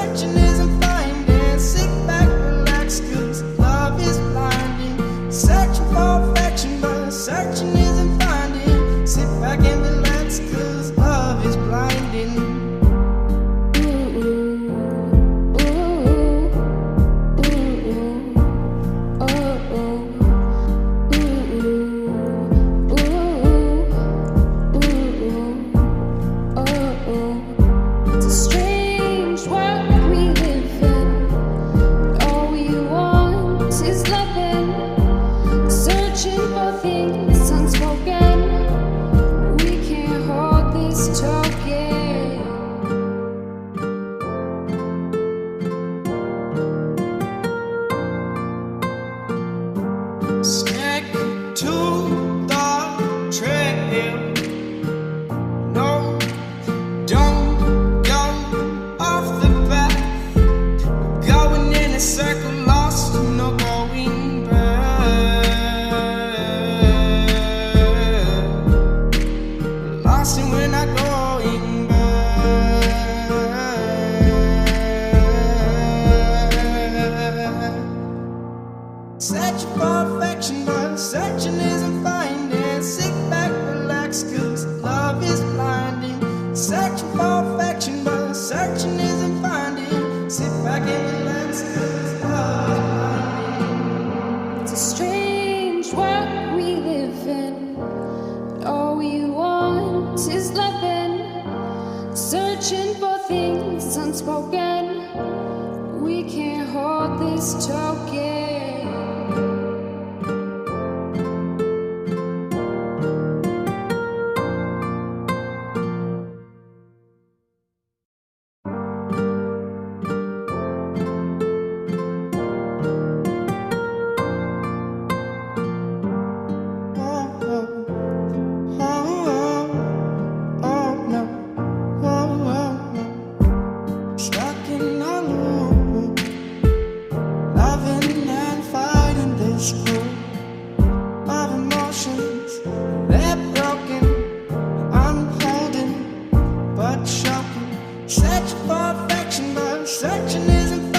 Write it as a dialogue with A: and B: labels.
A: searching isn't finding. Sit back, relax, 'cause love is blinding. Searching for affection, but searching isn't finding. Sit back and relax, 'cause love is blinding. Stick to the trail. No, don't go off the path. Going in a circle, lost, no going back. Lost and we're not going back. Searching for affection, but searching isn't finding. Sit back, relax, 'cause love is blinding. Searching for affection, but searching isn't finding. Sit back and relax, 'cause love is blinding.
B: It's a strange world we live in. All we want is loving. Searching for things unspoken. We can't hold this token.
A: Searching for affection, but searching isn't